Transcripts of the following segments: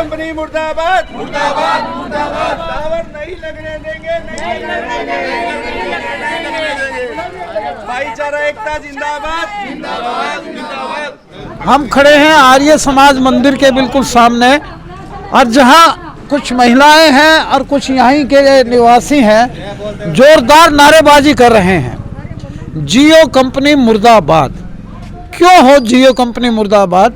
Company मुर्दाबाद, मुर्दाबाद, मुर्दाबाद। टावर नहीं लगने देंगे, नहीं लगने देंगे। भाईचारा एकता जिंदाबाद, जिंदाबाद, जिंदाबाद। हम खड़े हैं आर्य समाज मंदिर के बिल्कुल सामने, और जहां कुछ महिलाएं हैं और कुछ यहीं के निवासी हैं, जोरदार नारेबाजी कर रहे हैं, जियो कंपनी मुर्दाबाद। क्यों हो जियो कंपनी मुर्दाबाद?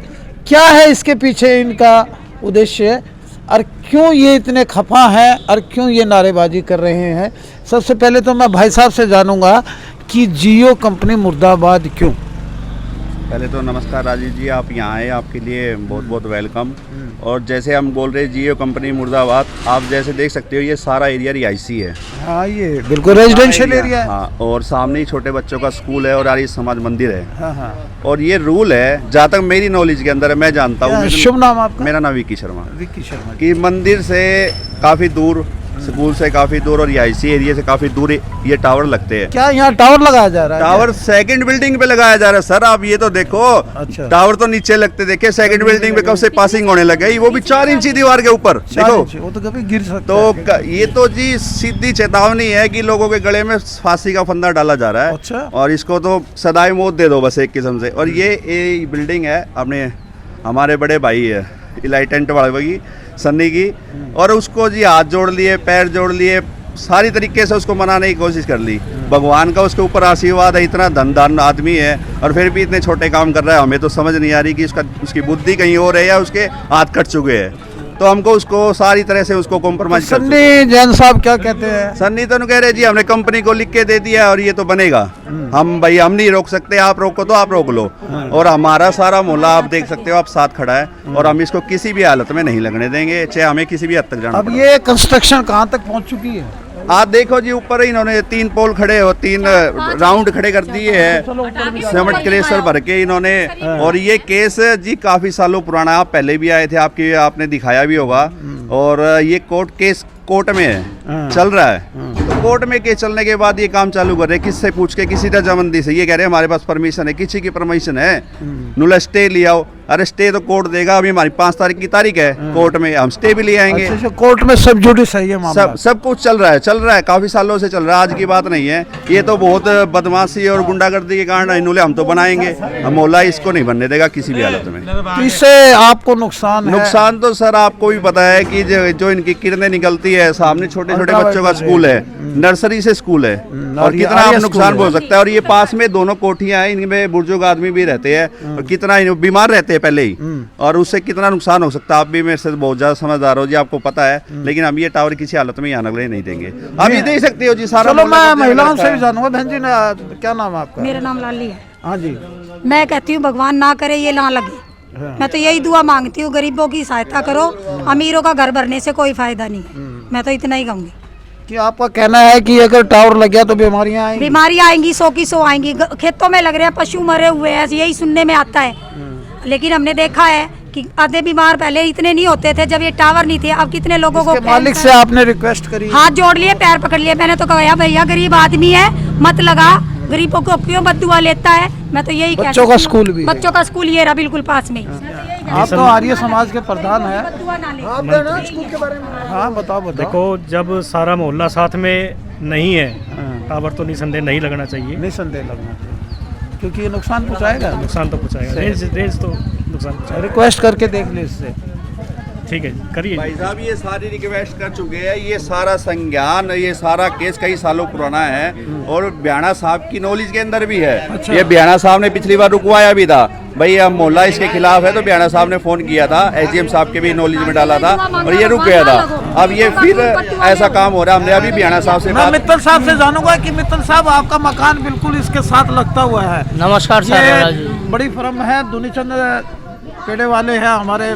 क्या है इसके पीछे इनका उद्देश्य, और क्यों ये इतने खफा हैं, और क्यों ये नारेबाजी कर रहे हैं? सबसे पहले तो मैं भाई साहब से जानूंगा कि जियो कंपनी मुर्दाबाद क्यों? पहले तो नमस्कार राजीव जी, आप यहाँ आए, आपके लिए बहुत बहुत वेलकम। और जैसे हम बोल रहे हैं जियो कंपनी मुर्दाबाद, आप जैसे देख सकते हो ये सारा एरिया रिहायशी है। हाँ, ये बिल्कुल रेजिडेंशियल एरिया है। हाँ, और सामने ही छोटे बच्चों का स्कूल है और आर्य समाज मंदिर है। हाँ, हाँ। और ये रूल है, जहाँ तक मेरी नॉलेज के अंदर है, मैं जानता हूँ। शुभ नाम आपका? मेरा नाम विक्की शर्मा। विक्की शर्मा। कि मंदिर से काफ़ी दूर, स्कूल से काफ़ी दूर और रिहायशी एरिया से काफ़ी दूर ये टावर लगते हैं। क्या यहाँ टावर लगाया जा रहा है? टावर सेकंड बिल्डिंग पे लगाया जा रहा है सर। आप ये तो देखो। अच्छा। टावर तो नीचे लगते देखे, सेकंड बिल्डिंग पे कब से पासिंग होने लगे, वो भी 4 इंची दीवार के ऊपर। देखो वो तो कभी गिर सकता तो है। ये तो जी सीधी चेतावनी है कि लोगों के गले में फांसी का फंदा डाला जा रहा है। अच्छा। और इसको तो सदाई मौत दे दो बस, एक किस्म से। और ये बिल्डिंग है अपने हमारे बड़े भाई है इलाई टेंट वाले की, सन्नी की, और उसको जी हाथ जोड़ लिए, पैर जोड़ लिए, सारी तरीके से उसको मनाने की कोशिश कर ली। भगवान का उसके ऊपर आशीर्वाद है, इतना धनदान आदमी है और फिर भी इतने छोटे काम कर रहा है। हमें तो समझ नहीं आ रही कि उसकी बुद्धि कहीं और है या उसके हाथ कट चुके हैं। तो हमको उसको सारी तरह से उसको कॉम्प्रोमाइज कर। सन्नी जैन साहब क्या कहते हैं? सन्नी तो कह रहे जी हमने कंपनी को लिख के दे दिया और ये तो बनेगा। हम भाई हम नहीं रोक सकते, आप रोको तो आप रोक लो। और हमारा सारा मोहल्ला आप देख सकते हो, आप साथ खड़ा है, और हम इसको किसी भी हालत में नहीं लगने देंगे, चाहे हमें किसी भी हद तक जाना। अब ये कंस्ट्रक्शन कहाँ तक पहुँच चुकी है? आप देखो जी, ऊपर इन्होंने 3 पोल खड़े हो, 3 राउंड खड़े कर दिए हैं सीमेंट क्रेशर भर के इन्होंने। और ये केस जी काफी सालों पुराना, आप पहले भी आए थे, आपने दिखाया भी होगा। और ये कोर्ट में है, चल रहा है। तो कोर्ट में केस चलने के बाद ये काम चालू कर रहे हैं, किससे पूछ के, किसी रजामंदी से। ये कह रहे हैं हमारे पास परमिशन है, किसी की परमिशन है? नुला स्टे लिया हो। अरे स्टे तो कोर्ट देगा। अभी हमारी 5 तारीख की तारीख है, कोर्ट में हम स्टे भी ले आएंगे। अच्छा, कोर्ट में सब जुडिस है ये मामला? सब कुछ चल रहा है, काफी सालों से चल रहा है, आज की बात नहीं है। ये तो बहुत बदमाशी और गुंडागर्दी के कारण इन्होंने हम तो बनाएंगे, हम मोहल्ला इसको नहीं बनने देगा किसी भी हालत में। तो इससे आपको नुकसान है? नुकसान तो सर आपको भी पता है कि जो इनकी किरणें निकलती है, सामने छोटे छोटे बच्चों का स्कूल है, नर्सरी से स्कूल है, और कितना आप नुकसान हो सकता है। और ये पास में दोनों कोठियां हैं, इनमें बुजुर्ग आदमी भी रहते हैं, और कितना बीमार रहते हैं पहले ही, और उससे कितना नुकसान हो सकता है। आप भी मेरे से बहुत ज्यादा समझदार हो जी, आपको पता है। लेकिन हम ये टावर किसी हालत में यहाँ लगने नहीं देंगे। आप ये देख सकते हो जी सारा। चलो मैं महिलाओं से भी जानूंगा। बहन जी, क्या नाम है आपका? मेरा नाम लाली है। हाँ जी। मैं कहती हूँ भगवान ना करे ये ना लगे। मैं तो यही दुआ मांगती हूँ, गरीबों की सहायता करो, अमीरों का घर भरने से कोई फायदा नहीं है। मैं तो इतना ही कहूँगी कि आपका कहना है कि अगर टावर लग गया तो बीमारियां आएंगी? बीमारियां आएंगी, 100 की 100 आएंगी। खेतों में लग रहे हैं, पशु मरे हुए हैं, यही सुनने में आता है। लेकिन हमने देखा है कि आधे बीमार पहले इतने नहीं होते थे जब ये टावर नहीं थे। अब कितने लोगों को मालिक से आपने रिक्वेस्ट करी? हाथ जोड़ लिए, पैर पकड़ लिए। मैंने तो कहा भैया गरीब आदमी है, मत लगा, गरीबों को क्यों बददुआ लेता है। मैं तो यही कहती हूं। बच्चों का स्कूल भी? बच्चों का स्कूल ये रहा बिल्कुल पास में। आप तो आर्य समाज के प्रधान हैं, आप स्कूल के बारे में हाँ बताओ। देखो, जब सारा मोहल्ला साथ में नहीं है, टावर तो निसंदेह नहीं लगना चाहिए। निसंदेह लगना चाहिए, क्योंकि ये नुकसान पहुंचाएगा। नुकसान तो पहुंचाएगा, रेंज तो नुकसान पहुंचाएगा। रिक्वेस्ट करके देख ले इससे। ठीक है, करिए भाई साहब। ये सारी रिक्वेस्ट कर चुके हैं, ये सारा संज्ञान, ये सारा केस कई सालों पुराना है, और ब्याणा साहब की नॉलेज के अंदर भी है। अच्छा। ये ब्याणा साहब ने पिछली बार रुकवाया भी था, भाई अब मोहल्ला इसके खिलाफ है, तो ब्याणा साहब ने फोन किया था, SDM साहब के भी नॉलेज में डाला था, और ये रुक गया था। अब ये फिर ऐसा काम हो रहा है। हमने अभी ब्याणा साहब से मैं मित्तल साहब से जानूंगा कि मित्तल साहब, आपका मकान बिल्कुल इसके साथ लगता हुआ है। नमस्कार सर। बड़ी फर्म है, दुनीचंद पेड़े वाले हैं हमारे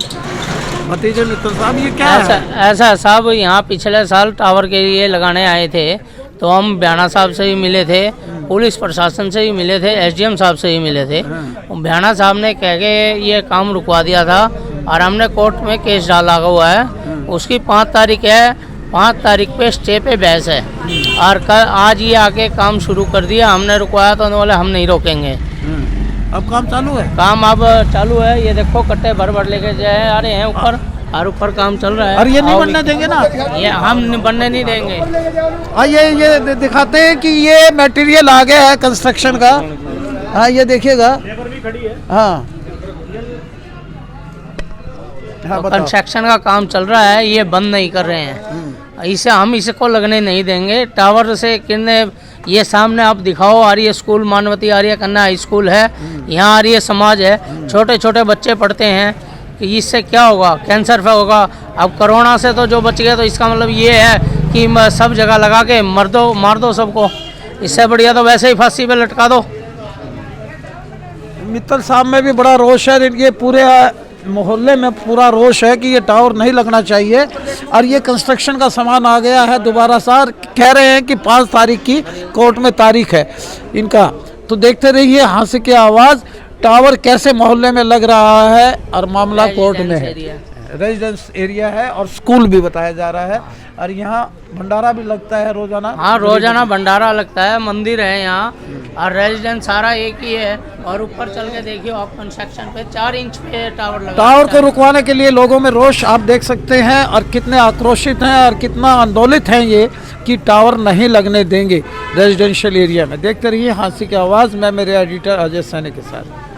भतीजे मित्तल साहब। ये क्या है? ऐसा साहब, यहाँ पिछले साल टावर के लिए लगाने आए थे, तो हम ब्याणा साहब से भी मिले थे, पुलिस प्रशासन से भी मिले थे, SDM साहब से भी मिले थे। ब्याणा साहब ने कह के ये काम रुकवा दिया था, और हमने कोर्ट में केस डाला हुआ है। उसकी 5 तारीख है, 5 तारीख पे स्टे पे बहस है, और कल आज ये आके काम शुरू कर दिया। हमने रुकवाया तो बोले हम नहीं रोकेंगे। अब काम चालू है? काम अब चालू है। ये देखो कट्टे भर भर लेके जा रहे हैं ऊपर। और ऊपर काम चल रहा है। और ये नहीं आओ बनने देंगे ना? ये हम बनने नहीं देंगे। ये दिखाते हैं कि ये मटेरियल आ गया है कंस्ट्रक्शन का। हाँ ये देखिएगा। लेबर भी खड़ी है। हाँ हाँ, बताओ। कंस्ट्रक्शन का काम चल रहा है, ये बंद नहीं कर रहे हैं। इसे हम इसको लगने नहीं देंगे। टावर से कितने ये सामने आप दिखाओ, आर्य स्कूल, मानवती आर्य कन्या हाई स्कूल है, यहाँ आर्य समाज है, छोटे छोटे बच्चे पढ़ते हैं। कि इससे क्या होगा? कैंसर पे होगा। अब कोरोना से तो जो बच गए, तो इसका मतलब ये है कि सब जगह लगा के मार दो सबको। इससे बढ़िया तो वैसे ही फांसी पे लटका दो। मित्तल साहब में भी बड़ा रोष है, इनके पूरे मोहल्ले में पूरा रोष है कि ये टावर नहीं लगना चाहिए। और ये कंस्ट्रक्शन का सामान आ गया है दोबारा। सर कह रहे हैं कि 5 तारीख की कोर्ट में तारीख है इनका। तो देखते रहिए हांसी की आवाज़, टावर कैसे मोहल्ले में लग रहा है और मामला कोर्ट में है। रेजिडेंस एरिया है और स्कूल भी बताया जा रहा है। और यहाँ भंडारा भी लगता है रोजाना। हाँ, रोजाना भंडारा लगता है, मंदिर है यहाँ, और रेजिडेंस सारा एक ही है। और ऊपर चल के देखिए आप, कंस्ट्रक्शन पे 4 इंच पे टावर लगा। टावर को रुकवाने के लिए लोगों में रोष आप देख सकते हैं, और कितने आक्रोशित हैं और कितना आंदोलित हैं ये कि टावर नहीं लगने देंगे रेजिडेंशियल एरिया में। देखते रहिए हांसी की आवाज़। मैं मेरे एडिटर अजय सैनी के साथ।